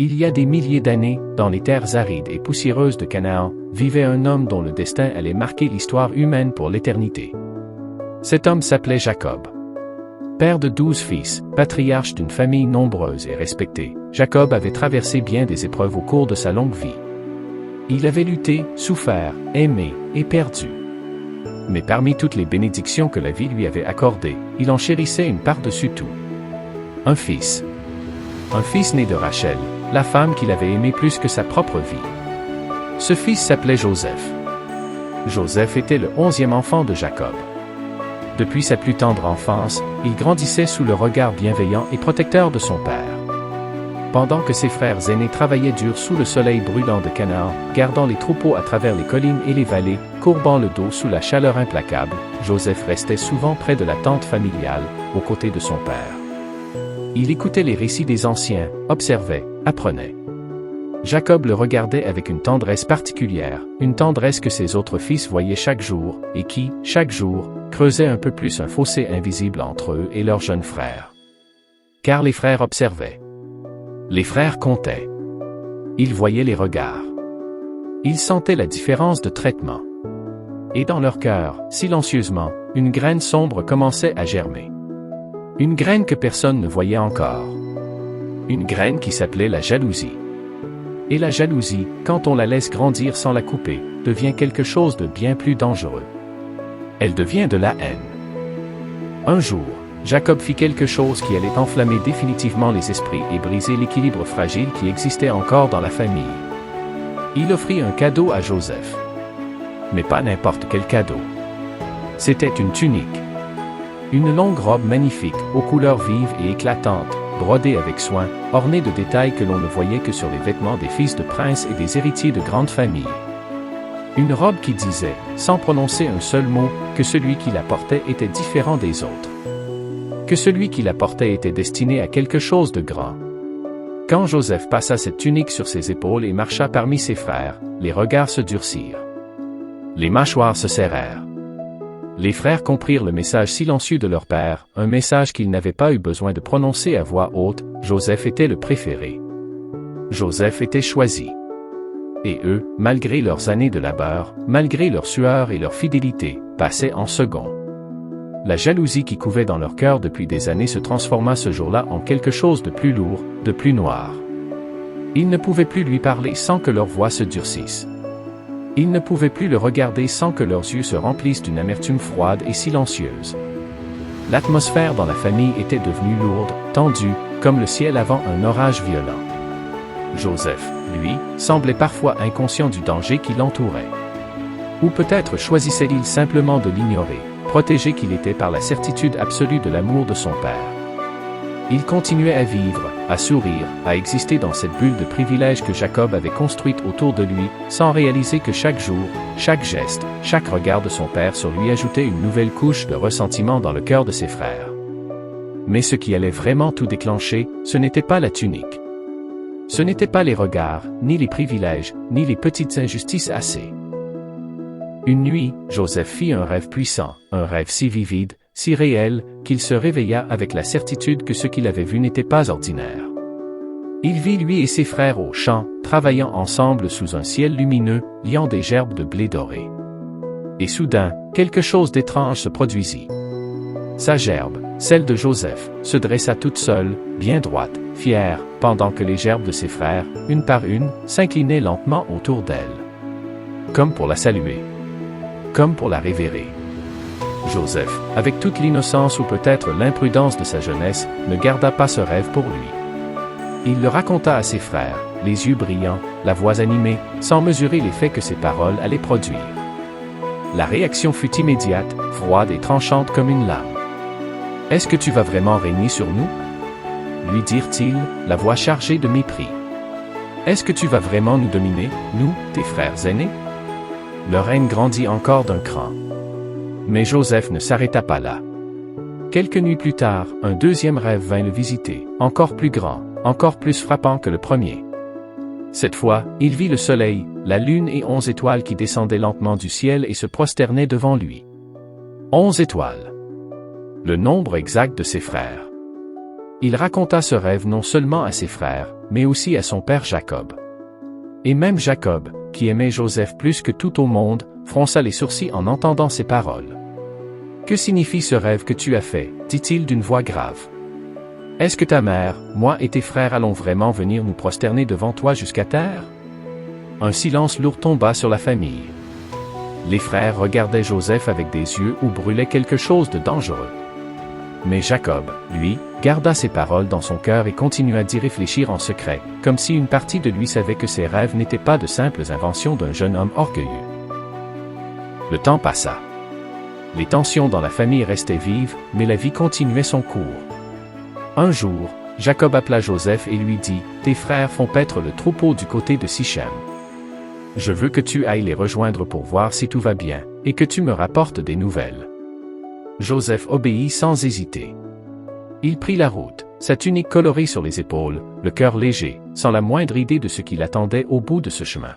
Il y a des milliers d'années, dans les terres arides et poussiéreuses de Canaan, vivait un homme dont le destin allait marquer l'histoire humaine pour l'éternité. Cet homme s'appelait Jacob. Père de 12 fils, patriarche d'une famille nombreuse et respectée, Jacob avait traversé bien des épreuves au cours de sa longue vie. Il avait lutté, souffert, aimé et perdu. Mais parmi toutes les bénédictions que la vie lui avait accordées, il en chérissait une par-dessus tout. Un fils. Un fils né de Rachel, la femme qu'il avait aimée plus que sa propre vie. Ce fils s'appelait Joseph. Joseph était le 11e enfant de Jacob. Depuis sa plus tendre enfance, il grandissait sous le regard bienveillant et protecteur de son père. Pendant que ses frères aînés travaillaient dur sous le soleil brûlant de Canaan, gardant les troupeaux à travers les collines et les vallées, courbant le dos sous la chaleur implacable, Joseph restait souvent près de la tente familiale, aux côtés de son père. Il écoutait les récits des anciens, observait, apprenait. Jacob le regardait avec une tendresse particulière, une tendresse que ses autres fils voyaient chaque jour, et qui, chaque jour, creusait un peu plus un fossé invisible entre eux et leurs jeunes frères. Car les frères observaient. Les frères comptaient. Ils voyaient les regards. Ils sentaient la différence de traitement. Et dans leur cœur, silencieusement, une graine sombre commençait à germer. Une graine que personne ne voyait encore. Une graine qui s'appelait la jalousie. Et la jalousie, quand on la laisse grandir sans la couper, devient quelque chose de bien plus dangereux. Elle devient de la haine. Un jour, Jacob fit quelque chose qui allait enflammer définitivement les esprits et briser l'équilibre fragile qui existait encore dans la famille. Il offrit un cadeau à Joseph. Mais pas n'importe quel cadeau. C'était une tunique. Une longue robe magnifique, aux couleurs vives et éclatantes, brodée avec soin, ornée de détails que l'on ne voyait que sur les vêtements des fils de princes et des héritiers de grandes familles. Une robe qui disait, sans prononcer un seul mot, que celui qui la portait était différent des autres. Que celui qui la portait était destiné à quelque chose de grand. Quand Joseph passa cette tunique sur ses épaules et marcha parmi ses frères, les regards se durcirent. Les mâchoires se serrèrent. Les frères comprirent le message silencieux de leur père, un message qu'ils n'avaient pas eu besoin de prononcer à voix haute, Joseph était le préféré. Joseph était choisi. Et eux, malgré leurs années de labeur, malgré leur sueur et leur fidélité, passaient en second. La jalousie qui couvait dans leur cœur depuis des années se transforma ce jour-là en quelque chose de plus lourd, de plus noir. Ils ne pouvaient plus lui parler sans que leur voix se durcisse. Ils ne pouvaient plus le regarder sans que leurs yeux se remplissent d'une amertume froide et silencieuse. L'atmosphère dans la famille était devenue lourde, tendue, comme le ciel avant un orage violent. Joseph, lui, semblait parfois inconscient du danger qui l'entourait. Ou peut-être choisissait-il simplement de l'ignorer, protégé qu'il était par la certitude absolue de l'amour de son père. Il continuait à vivre, à sourire, à exister dans cette bulle de privilèges que Jacob avait construite autour de lui, sans réaliser que chaque jour, chaque geste, chaque regard de son père sur lui ajoutait une nouvelle couche de ressentiment dans le cœur de ses frères. Mais ce qui allait vraiment tout déclencher, ce n'était pas la tunique. Ce n'étaient pas les regards, ni les privilèges, ni les petites injustices assez. Une nuit, Joseph fit un rêve puissant, un rêve si vivide, si réel, qu'il se réveilla avec la certitude que ce qu'il avait vu n'était pas ordinaire. Il vit lui et ses frères au champ, travaillant ensemble sous un ciel lumineux, liant des gerbes de blé doré. Et soudain, quelque chose d'étrange se produisit. Sa gerbe, celle de Joseph, se dressa toute seule, bien droite, fière, pendant que les gerbes de ses frères, une par une, s'inclinaient lentement autour d'elle. Comme pour la saluer. Comme pour la révérer. Joseph, avec toute l'innocence ou peut-être l'imprudence de sa jeunesse, ne garda pas ce rêve pour lui. Il le raconta à ses frères, les yeux brillants, la voix animée, sans mesurer l'effet que ses paroles allaient produire. La réaction fut immédiate, froide et tranchante comme une lame. « Est-ce que tu vas vraiment régner sur nous ?» lui dirent-ils, la voix chargée de mépris. « Est-ce que tu vas vraiment nous dominer, nous, tes frères aînés ?» Leur haine grandit encore d'un cran. Mais Joseph ne s'arrêta pas là. Quelques nuits plus tard, un deuxième rêve vint le visiter, encore plus grand, encore plus frappant que le premier. Cette fois, il vit le soleil, la lune et 11 étoiles qui descendaient lentement du ciel et se prosternaient devant lui. 11 étoiles. Le nombre exact de ses frères. Il raconta ce rêve non seulement à ses frères, mais aussi à son père Jacob. Et même Jacob, qui aimait Joseph plus que tout au monde, fronça les sourcils en entendant ces paroles. « Que signifie ce rêve que tu as fait » dit-il d'une voix grave. « Est-ce que ta mère, moi et tes frères allons vraiment venir nous prosterner devant toi jusqu'à terre » Un silence lourd tomba sur la famille. Les frères regardaient Joseph avec des yeux où brûlait quelque chose de dangereux. Mais Jacob, lui, garda ses paroles dans son cœur et continua d'y réfléchir en secret, comme si une partie de lui savait que ses rêves n'étaient pas de simples inventions d'un jeune homme orgueilleux. Le temps passa. Les tensions dans la famille restaient vives, mais la vie continuait son cours. Un jour, Jacob appela Joseph et lui dit, « Tes frères font paître le troupeau du côté de Sichem. Je veux que tu ailles les rejoindre pour voir si tout va bien, et que tu me rapportes des nouvelles. » Joseph obéit sans hésiter. Il prit la route, sa tunique colorée sur les épaules, le cœur léger, sans la moindre idée de ce qui l'attendait au bout de ce chemin.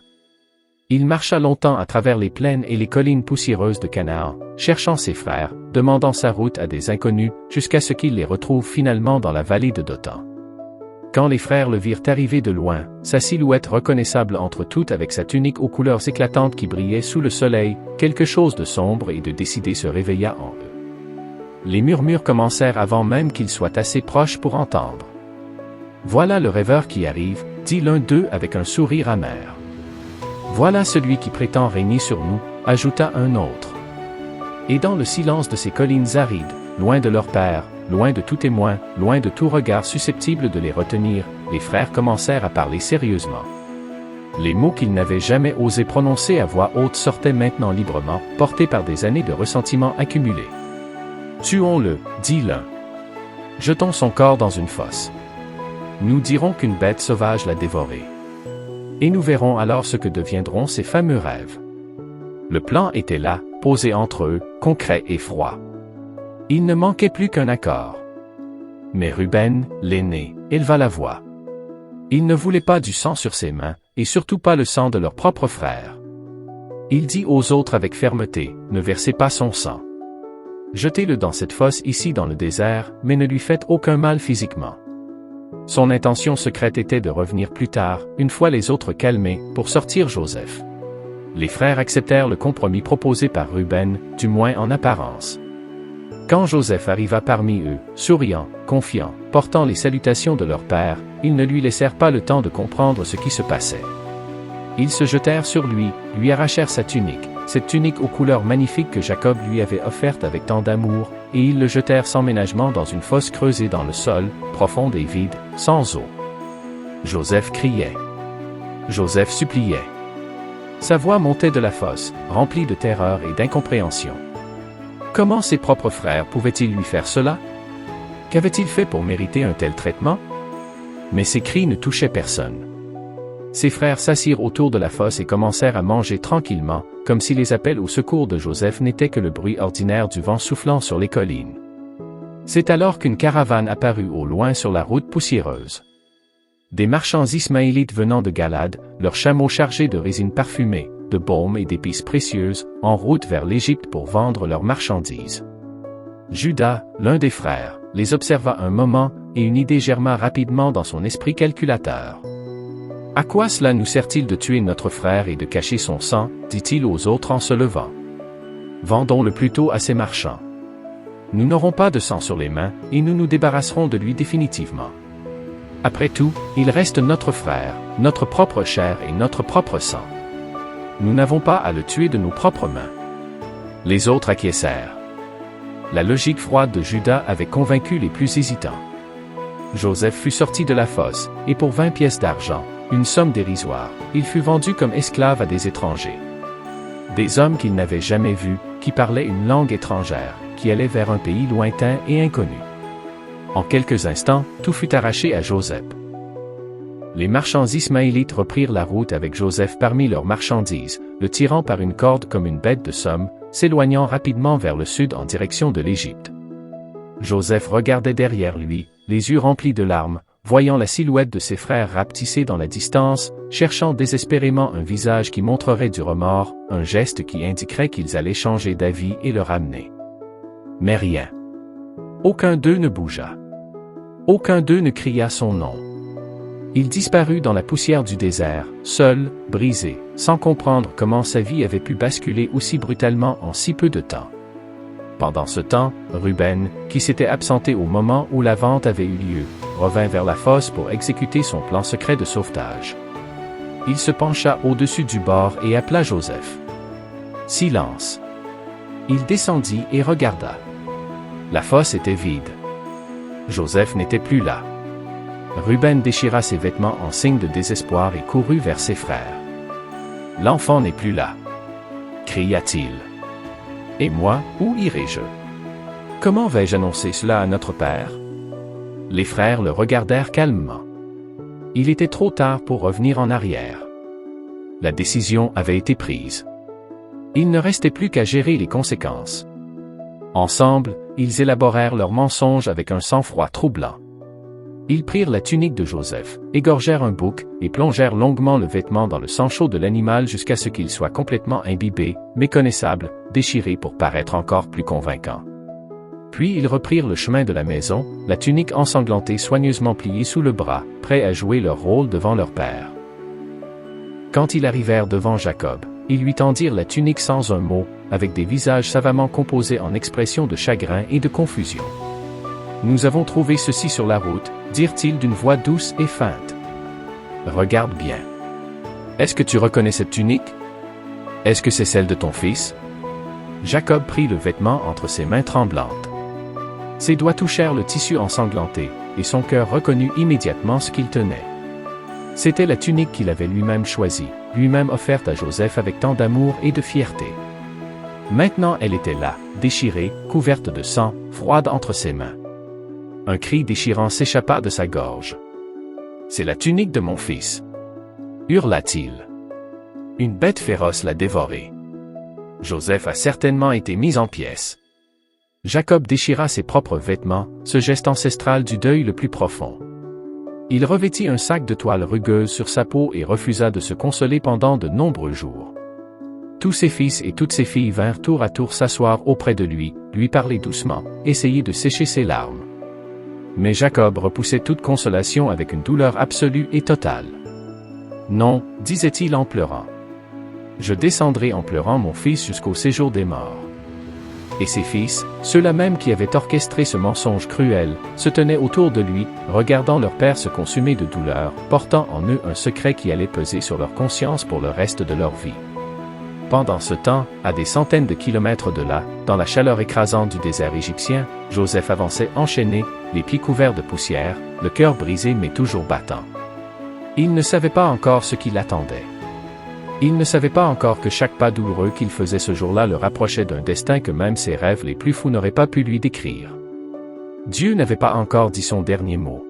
Il marcha longtemps à travers les plaines et les collines poussiéreuses de Canaan, cherchant ses frères, demandant sa route à des inconnus, jusqu'à ce qu'il les retrouve finalement dans la vallée de Dothan. Quand les frères le virent arriver de loin, sa silhouette reconnaissable entre toutes avec sa tunique aux couleurs éclatantes qui brillait sous le soleil, quelque chose de sombre et de décidé se réveilla en eux. Les murmures commencèrent avant même qu'ils soient assez proches pour entendre. « Voilà le rêveur qui arrive » dit l'un d'eux avec un sourire amer. « Voilà celui qui prétend régner sur nous » ajouta un autre. Et dans le silence de ces collines arides, loin de leur père, loin de tout témoin, loin de tout regard susceptible de les retenir, les frères commencèrent à parler sérieusement. Les mots qu'ils n'avaient jamais osé prononcer à voix haute sortaient maintenant librement, portés par des années de ressentiment accumulés. « Tuons-le, » dit l'un. « Jetons son corps dans une fosse. Nous dirons qu'une bête sauvage l'a dévoré. Et nous verrons alors ce que deviendront ces fameux rêves. » Le plan était là, posé entre eux, concret et froid. Il ne manquait plus qu'un accord. Mais Ruben, l'aîné, éleva la voix. Il ne voulait pas du sang sur ses mains, et surtout pas le sang de leur propre frère. Il dit aux autres avec fermeté, « Ne versez pas son sang. Jetez-le dans cette fosse ici dans le désert, mais ne lui faites aucun mal physiquement. » Son intention secrète était de revenir plus tard, une fois les autres calmés, pour sortir Joseph. Les frères acceptèrent le compromis proposé par Ruben, du moins en apparence. Quand Joseph arriva parmi eux, souriant, confiant, portant les salutations de leur père, ils ne lui laissèrent pas le temps de comprendre ce qui se passait. Ils se jetèrent sur lui, lui arrachèrent sa tunique, cette tunique aux couleurs magnifiques que Jacob lui avait offerte avec tant d'amour, et ils le jetèrent sans ménagement dans une fosse creusée dans le sol, profonde et vide, sans eau. Joseph criait. Joseph suppliait. Sa voix montait de la fosse, remplie de terreur et d'incompréhension. Comment ses propres frères pouvaient-ils lui faire cela? Qu'avait-il fait pour mériter un tel traitement? Mais ses cris ne touchaient personne. Ses frères s'assirent autour de la fosse et commencèrent à manger tranquillement, comme si les appels au secours de Joseph n'étaient que le bruit ordinaire du vent soufflant sur les collines. C'est alors qu'une caravane apparut au loin sur la route poussiéreuse. Des marchands ismaélites venant de Galade, leurs chameaux chargés de résine parfumée, de baume et d'épices précieuses, en route vers l'Égypte pour vendre leurs marchandises. Judas, l'un des frères, les observa un moment, et une idée germa rapidement dans son esprit calculateur. « À quoi cela nous sert-il de tuer notre frère et de cacher son sang » dit-il aux autres en se levant. « Vendons-le plutôt à ces marchands. Nous n'aurons pas de sang sur les mains, et nous nous débarrasserons de lui définitivement. Après tout, il reste notre frère, notre propre chair et notre propre sang. Nous n'avons pas à le tuer de nos propres mains. » Les autres acquiescèrent. La logique froide de Judas avait convaincu les plus hésitants. Joseph fut sorti de la fosse, et pour 20 pièces d'argent, une somme dérisoire, il fut vendu comme esclave à des étrangers. Des hommes qu'il n'avait jamais vus, qui parlaient une langue étrangère, qui allaient vers un pays lointain et inconnu. En quelques instants, tout fut arraché à Joseph. Les marchands ismaélites reprirent la route avec Joseph parmi leurs marchandises, le tirant par une corde comme une bête de somme, s'éloignant rapidement vers le sud en direction de l'Égypte. Joseph regardait derrière lui, les yeux remplis de larmes, voyant la silhouette de ses frères rapetissée dans la distance, cherchant désespérément un visage qui montrerait du remords, un geste qui indiquerait qu'ils allaient changer d'avis et le ramener. Mais rien. Aucun d'eux ne bougea. Aucun d'eux ne cria son nom. Il disparut dans la poussière du désert, seul, brisé, sans comprendre comment sa vie avait pu basculer aussi brutalement en si peu de temps. Pendant ce temps, Ruben, qui s'était absenté au moment où la vente avait eu lieu, revint vers la fosse pour exécuter son plan secret de sauvetage. Il se pencha au-dessus du bord et appela Joseph. Silence. Il descendit et regarda. La fosse était vide. Joseph n'était plus là. Ruben déchira ses vêtements en signe de désespoir et courut vers ses frères. « L'enfant n'est plus là !» cria-t-il. « Et moi, où irai-je? Comment vais-je annoncer cela à notre père ?» Les frères le regardèrent calmement. Il était trop tard pour revenir en arrière. La décision avait été prise. Il ne restait plus qu'à gérer les conséquences. Ensemble, ils élaborèrent leur mensonge avec un sang-froid troublant. Ils prirent la tunique de Joseph, égorgèrent un bouc, et plongèrent longuement le vêtement dans le sang chaud de l'animal jusqu'à ce qu'il soit complètement imbibé, méconnaissable, déchiré pour paraître encore plus convaincant. Puis ils reprirent le chemin de la maison, la tunique ensanglantée soigneusement pliée sous le bras, prêts à jouer leur rôle devant leur père. Quand ils arrivèrent devant Jacob, ils lui tendirent la tunique sans un mot, avec des visages savamment composés en expressions de chagrin et de confusion. « Nous avons trouvé ceci sur la route, » dirent-ils d'une voix douce et feinte. « Regarde bien. Est-ce que tu reconnais cette tunique? Est-ce que c'est celle de ton fils? » Jacob prit le vêtement entre ses mains tremblantes. Ses doigts touchèrent le tissu ensanglanté, et son cœur reconnut immédiatement ce qu'il tenait. C'était la tunique qu'il avait lui-même choisie, lui-même offerte à Joseph avec tant d'amour et de fierté. Maintenant elle était là, déchirée, couverte de sang, froide entre ses mains. Un cri déchirant s'échappa de sa gorge. « C'est la tunique de mon fils !» hurla-t-il. Une bête féroce l'a dévoré. Joseph a certainement été mis en pièces. Jacob déchira ses propres vêtements, ce geste ancestral du deuil le plus profond. Il revêtit un sac de toile rugueuse sur sa peau et refusa de se consoler pendant de nombreux jours. Tous ses fils et toutes ses filles vinrent tour à tour s'asseoir auprès de lui parler doucement, essayer de sécher ses larmes. Mais Jacob repoussait toute consolation avec une douleur absolue et totale. « Non, disait-il en pleurant. Je descendrai en pleurant mon fils jusqu'au séjour des morts. » Et ses fils, ceux-là même qui avaient orchestré ce mensonge cruel, se tenaient autour de lui, regardant leur père se consumer de douleur, portant en eux un secret qui allait peser sur leur conscience pour le reste de leur vie. Pendant ce temps, à des centaines de kilomètres de là, dans la chaleur écrasante du désert égyptien, Joseph avançait enchaîné, les pieds couverts de poussière, le cœur brisé mais toujours battant. Il ne savait pas encore ce qui l'attendait. Il ne savait pas encore que chaque pas douloureux qu'il faisait ce jour-là le rapprochait d'un destin que même ses rêves les plus fous n'auraient pas pu lui décrire. Dieu n'avait pas encore dit son dernier mot.